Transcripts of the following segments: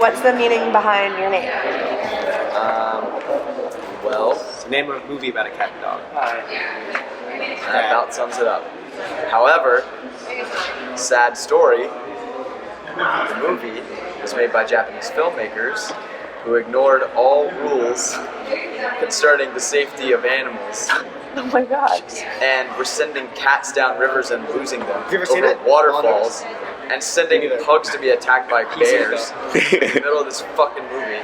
What's the meaning behind your name? Well, it's the name of a movie about a cat and dog. That about sums it up. However, sad story, the movie was made by Japanese filmmakers who ignored all rules concerning the safety of animals. Oh my god. And were sending cats down rivers and losing them Have you ever seen over it? waterfalls, and sending Me neither. pugs to be attacked by bears in the middle of this fucking movie.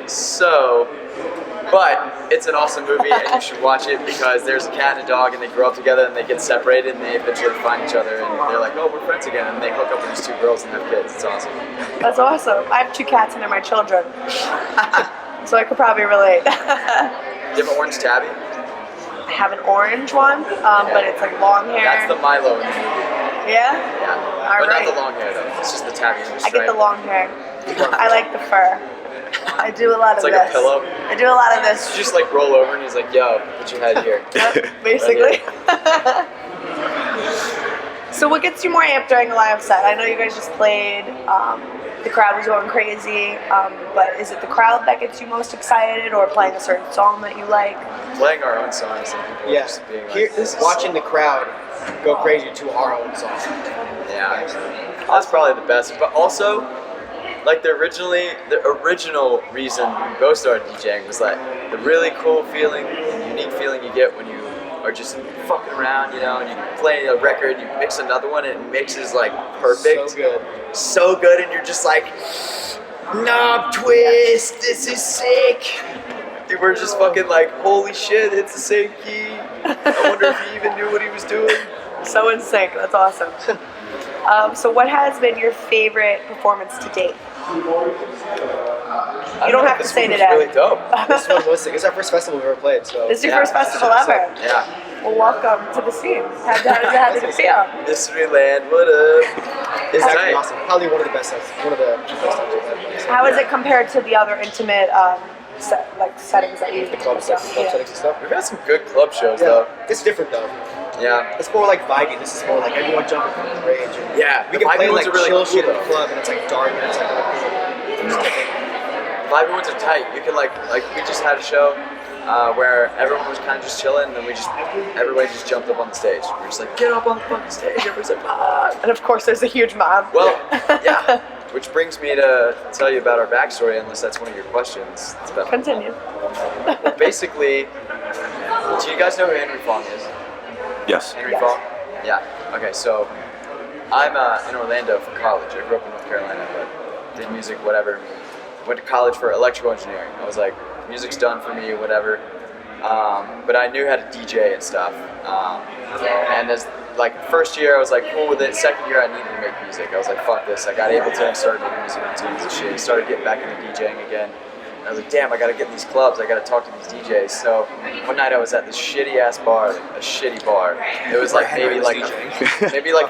So, but it's an awesome movie and you should watch it because there's a cat and a dog and they grow up together and they get separated and they eventually find each other and they're like, oh, we're friends again, and they hook up with these two girls and have kids. It's awesome. That's awesome. I have 2 cats and they're my children. So I could probably relate. Do you have an orange tabby? I have an orange one, but it's like long hair. That's the Milo in the movie. Yeah? Yeah. All But right. not the long hair though. It's just the tabby and the I stripe. get the long hair. I like the fur. I do a lot It's of like this. a pillow. I do a lot of this. You just like roll over and he's like, yo, put your head here. Yep, basically. So what gets you more amped during a live set? I know you guys just played. The crowd was going crazy. But is it the crowd that gets you most excited, or playing a certain song that you like? Playing our own songs and people Yes. just being like, Here, this is watching the crowd go crazy to our own song. Yeah, that's probably the best. But also, like the original reason we both started DJing was like the really cool feeling, unique feeling you get when you are just fucking around, you know, and you play a record, you mix another one, and it mixes like perfect, so good, and you're just like, knob twist, this is sick. Dude, we're just fucking like, holy shit, it's the same key. I wonder if he even knew what he was doing. So in sync. That's awesome. So what has been your favorite performance to date? You don't have to say This today. was really dope. This one was sick. It's our first festival we've ever played, so. This is your Yeah. first festival ever. Yeah. Well, welcome to the scene. How did it feel? Mysteryland, what up? It's actually tight. awesome. Probably one of the best sets. One of the best times we've had. How is it compared to the other intimate settings that you've The club settings and stuff. We've had some good club shows Yeah. though. It's different though. Yeah. It's more like vibey. This is more like everyone jumping from the rage. And Yeah. we the can play vibey like ones are really chill cool, shit in though. the club, and it's like dark, and it's like really cool. The vibey ones are tight. You can like we just had a show where everyone was kind of just chilling, and then everybody just jumped up on the stage. We were just like, get up on the fucking stage. Everybody's like, ah. And of course, there's a huge mob. Well, yeah. Which brings me to tell you about our backstory, unless that's one of your questions. It's about Continue. basically. Do you guys know who Henry Fong is? Yes. Henry Fong? Yeah. Okay, so I'm in Orlando for college. I grew up in North Carolina, but did music, whatever. Went to college for electrical engineering. I was like, music's done for me, whatever. But I knew how to DJ and stuff. And as like first year, I was like cool with it. Second year, I needed to make music. I was like, fuck this. I got Ableton, started making music routines and shit. Started getting back into DJing again. I was like, damn, I gotta get in these clubs, I gotta talk to these DJs. So one night I was at this shitty ass bar, like a shitty bar. It was like maybe like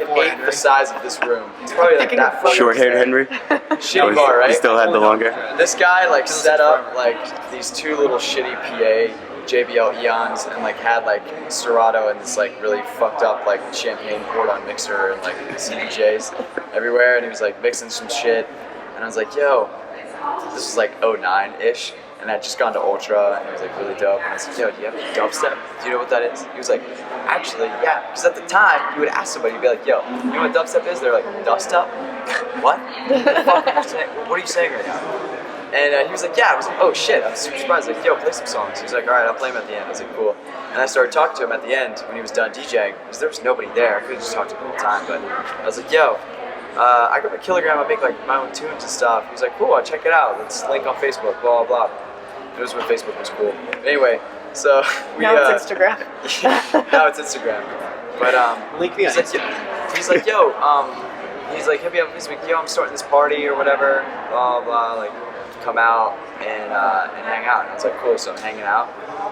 an eighth the size of this room. It's probably like that fucking Short-haired Henry. shitty bar, right? He still had the long hair. This guy like set up like these 2 little shitty PA JBL Eons and like had like Serato and this like really fucked up like champagne poured on mixer and like CDJs everywhere, and he was like mixing some shit, and I was like, yo. This was like 09-ish, and I'd just gone to Ultra, and it was like really dope. And I was like, yo, do you have any dubstep? Do you know what that is? He was like, actually, yeah. Because at the time, you would ask somebody, you'd be like, yo, you know what dubstep is? They're like, dubstep? What? What are you saying right now? And he was like, yeah. I was like, oh shit. I was super surprised. Like, yo, play some songs. He was like, all right, I'll play them at the end. I was like, cool. And I started talking to him at the end when he was done DJing, because there was nobody there. I could have just talked to him the whole time, but I was like, yo, I got a kilogram, I make like my own tunes and stuff. He was like, cool, I'll check it out. Let's link on Facebook, blah, blah, blah. It was when Facebook was cool. Anyway, so we... Now it's Instagram. now it's Instagram. But Link me on he's like, yo, he's like, hit me up this week, yo, I'm starting this party or whatever, blah, blah, like, come out and hang out. And I was like, cool, so I'm hanging out,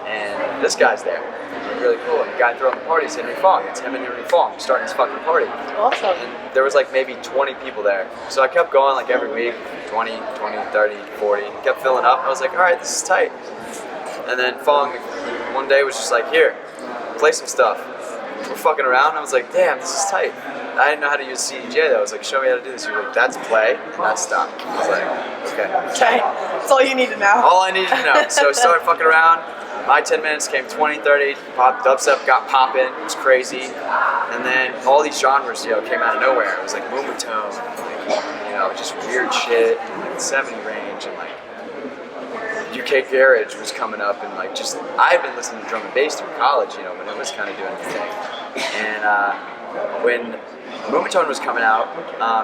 and this guy's there. Really cool. And the guy throwing the party is Henry Fong. It's him and Henry Fong starting this fucking party. Awesome. And there was like maybe 20 people there. So I kept going like every week, 20, 30, 40. Kept filling up. I was like, all right, this is tight. And then Fong one day was just like, here, play some stuff. We're fucking around. I was like, damn, this is tight. I didn't know how to use CDJ though. I was like, show me how to do this. He was like, that's play and that's stop. I was like, Okay. Okay, that's all you need to know. All I needed to know. So I started fucking around. My 10 minutes came 20, 30. Pop, dubstep got popping. It was crazy. And then all these genres, came out of nowhere. It was like moombahton, just weird shit, and like the 70 range, and like UK garage was coming up, and like I had been listening to drum and bass through college, when it was kind of doing its thing. And when moombahton was coming out,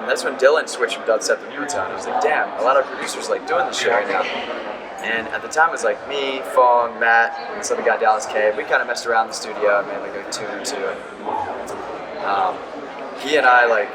that's when Dylan switched from dubstep to moombahton. I was like, damn, a lot of producers like doing this shit right now. And at the time it was like me, Fong, Matt, and this other guy, Dallas K. We kind of messed around in the studio. I made like a tune or two. He and I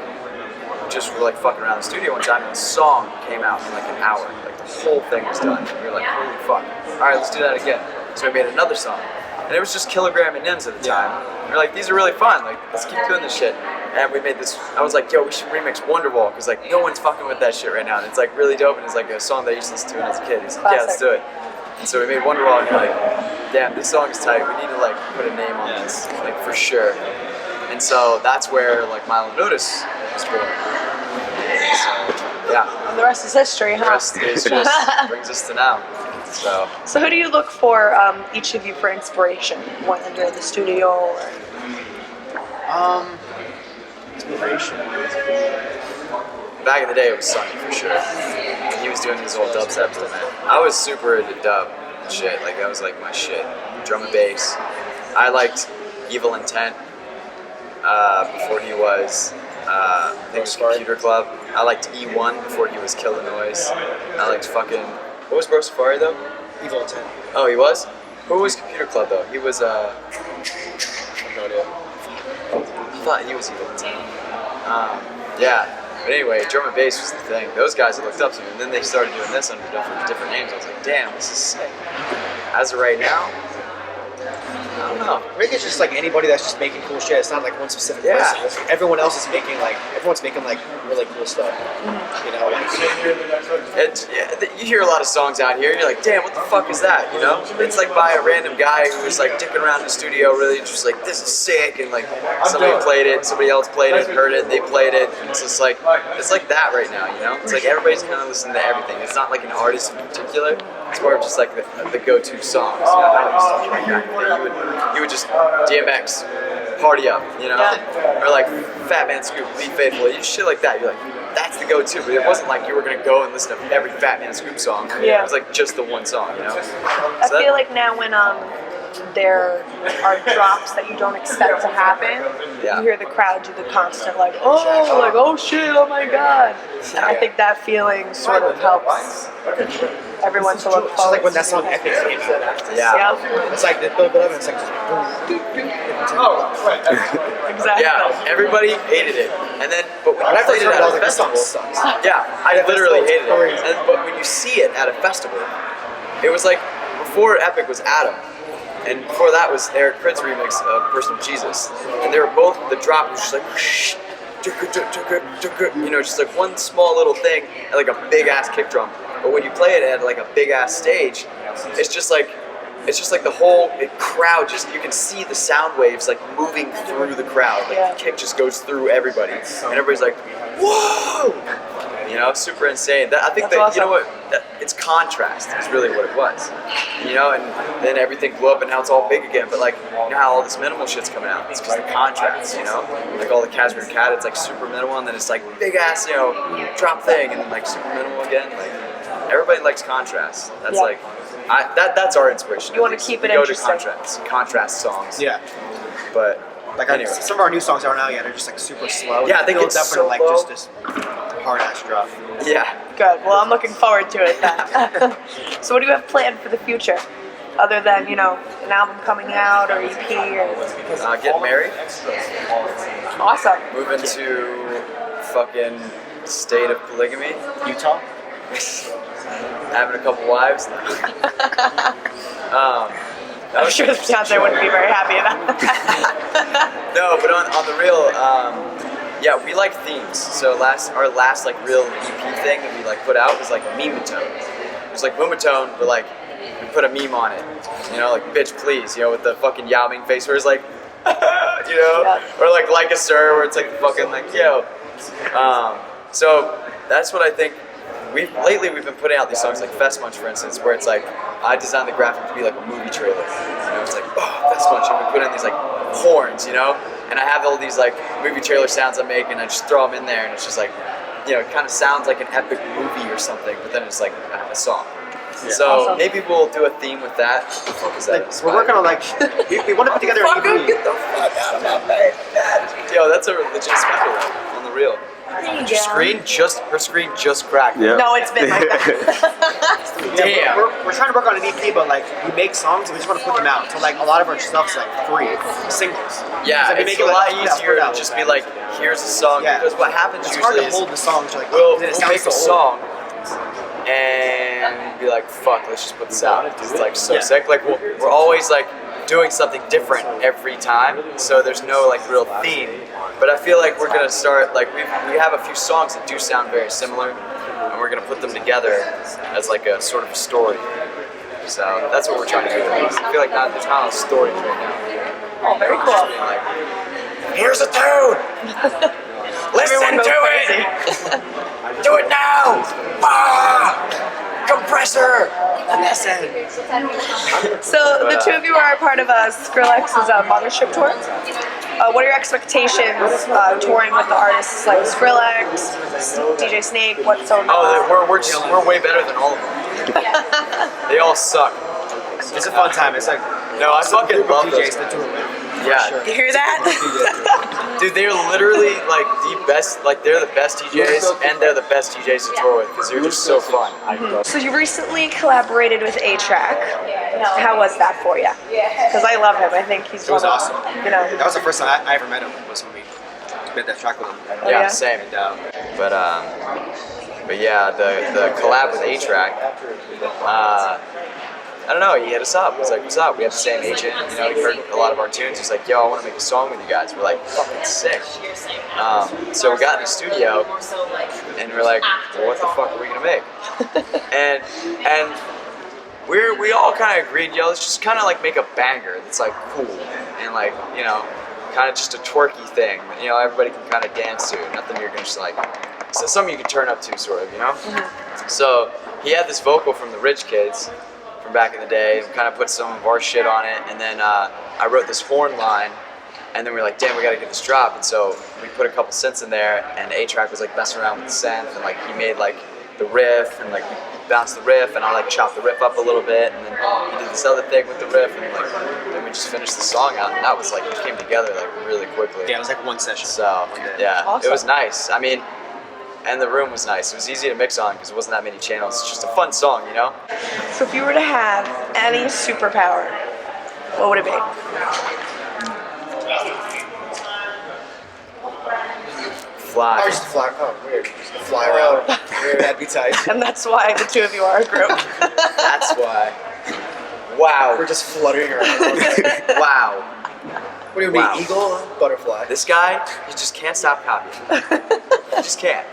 just were fucking around in the studio one time, and the song came out in like an hour. Like the whole thing was done. And we were like, holy fuck. All right, let's do that again. So we made another song. And it was just Kilogram and Nims at the time. We were like, these are really fun. Like, let's keep doing this shit. And we made this. I was like, yo, we should remix Wonderwall, because like no one's fucking with that shit right now. And it's like really dope, and it's like a song that I used to listen to when I was a kid. He's like, yeah, let's do it. And so we made Wonderwall, and we're like, damn, this song is tight. We need to like put a name on this, like for sure. And so that's where like Milo Otis was born. So yeah. And the rest is history, huh? The rest is just brings us to now. So who do you look for, each of you, for inspiration when you're in the studio? Or? Inspiration. Back in the day, it was Sonny for sure. When he was doing his old dubstep stuff, man. I was super into dub and shit. Like that was like my shit. Drum and bass. I liked Evil Intent before he was. I think it was Computer Club. I liked E1 before he was Kill the Noise. I liked fucking. What was Bro Safari though? Evil Intent. Oh, he was? Who was Computer Club though? He was No idea. I thought he was Evil Intent. Yeah. But anyway, drum and bass was the thing. Those guys I looked up to, and then they started doing this under different names. I was like, damn, this is sick. As of right now, I don't know. I think it's just like anybody that's just making cool shit. It's not like one specific Yeah. person. It's everyone else is everyone's making like really cool stuff. You know, You hear a lot of songs out here, and you're like, damn, what the fuck is that? It's like by a random guy who was like dicking around in the studio, really just like, this is sick, and like somebody played it, somebody else played it, heard it, they played it. It's just like, it's like that right now, It's like everybody's kind of listening to everything. It's not like an artist in particular. It's more of just like the go-to songs. How you used to back in the day. You would just DMX, party up, or like Fat Man Scoop, Be Faithful, shit like that. You're like, that's the go-to, but it wasn't like you were gonna go and listen to every Fat Man Scoop song. Yeah. It was like just the one song, I feel like now when there are drops that you don't expect to happen, you hear the crowd do the constant oh shit, oh my god. And I think that feeling sort of helps everyone to look it's forward like when that to song it. Epic came out. Yeah. It's like the build up, and it's like just boom. Exactly. Yeah, everybody hated it. And then, but when When you I first played it heard it, I at was a like, this song festival, sucks. yeah, I literally hated it. crazy. But when you see it at a festival, it was like, before Epic was Adam, and before that was Eric Prid's remix of Personal Jesus. And they were both, the drop was just like, just like one small little thing, and like a big ass kick drum. But when you play it at like a big ass stage, it's just like the whole crowd, you can see the sound waves like moving through the crowd. Like the kick just goes through everybody. And everybody's like, whoa! Super insane. I think That's awesome. It's contrast is really what it was. And then everything blew up and now it's all big again. But like, how all this minimal shit's coming out? It's because the contrast, Like all the Casper Cat, it's like super minimal, and then it's like big ass, drop thing, and then like super minimal again. Like, everybody likes contrast. That's like, that's our inspiration. You want to keep it go interesting. to contrast songs. Yeah. But Like anyway. some of our new songs are now, they're just like super slow. Yeah, they build get up so into like low. just this hard ass drop. Yeah. Good. Well, I'm looking forward to it then. So what do you have planned for the future? Other than, an album coming out or EP or... Get married. Awesome. Move into fucking state of polygamy. Utah? Having a couple wives. I'm sure the fiance wouldn't be very happy about that. No, but on the real, we like themes. So our last like real EP thing that we like put out was like meme-a-tone. It was like moomatone, but like we put a meme on it. Like bitch please, with the fucking Yao Ming face where it's like, or like a sir where it's like fucking like yo. So that's what I think lately we've been putting out these songs like Fest Munch, for instance, where it's like I designed the graphic to be like a movie trailer. You know, it's like Fest Munch, and we put in these like horns, you know, and I have all these like movie trailer sounds I make, and I just throw them in there, and it's just like, you know, it kind of sounds like an epic movie or something, but then it's like a song. Yeah. So Awesome. maybe we'll do a theme with that. What the fuck is that? Like, we're working on like we want to put together an EP. Get the fuck out of my face. Yo, that's a legit speaker though, on the real. There you Her screen just cracked. Yeah. No, it's been like that. Damn. We're trying to work on an EP, but like we make songs and we just want to put them out. So like a lot of our stuff's like free singles. Yeah, So we it's make a it, lot like, easier to out. just be like, here's a song. Yeah. Because what happens It's hard usually to is hold the songs. You're like, we'll then it make sounds a so old. song and be like, fuck, let's just put this out. It's like so Yeah. sick. Like we're always like doing something different every time, so there's no like real theme. But I feel like we're gonna start like we have a few songs that do sound very similar, and we're gonna put them together as like a sort of story. So that's what we're trying to do. I feel like there's not a lot of stories right now. Oh, very Just cool. being like, here's a tune. Listen Everyone to goes it. Do it now. Compressor. Listen. So the two of you are a part of Skrillex's Mothership tour. What are your expectations touring with the artists like Skrillex, DJ Snake? What's on? Oh, we're way better than all of them. They all suck. It's a fun time. It's like No, I fucking love DJs those. to tour with. Yeah, You hear that? dude, they're literally like the best. Like they're the best DJs, and they're the best DJs to tour with because they're just so fun. So you recently collaborated with A-Track. How was that for you? Because I love him. I think he's It was one of- awesome. You know. That was the first time I ever met him. Was when we made that track with him. Oh, Yeah, yeah? same. And, But yeah, the collab with A-Track, I don't know, he hit us up. He was like, what's up? We have the same agent. You know, he heard a lot of our tunes. He's like, yo, I want to make a song with you guys. We're like, fucking sick. So we got in the studio, and we're like, well, what the fuck are we going to make? and we all kind of agreed, yo, let's just kind of like make a banger that's like cool and like, you know, kind of just a twerky thing. You know, everybody can kind of dance to. Nothing you're going to just like, so something you can turn up to, sort of, you know? So he had this vocal from the Rich Kids from back in the day, and kind of put some of our shit on it, and then I wrote this horn line, and then we were like, damn, we gotta get this drop, and so we put a couple synths in there, and A-Track was like messing around with the synth, and like he made like the riff, and like he bounced the riff, and I like chopped the riff up a little bit, and then he did this other thing with the riff, and like then we just finished the song out, and that was like, it came together like really quickly. yeah, it was like one session. So yeah, Awesome. it was nice. I mean, and the room was nice. It was easy to mix on because it wasn't that many channels. It's just a fun song, you know? So if you were to have any superpower, what would it be? Fly. just fly. Oh, weird. Just fly around. Weird, that'd be tight. And that's why the two of you are a group. That's why. Wow. We're just fluttering around. Wow. What do you Wow. mean, eagle, butterfly? This guy, he just can't stop copying. He just can't.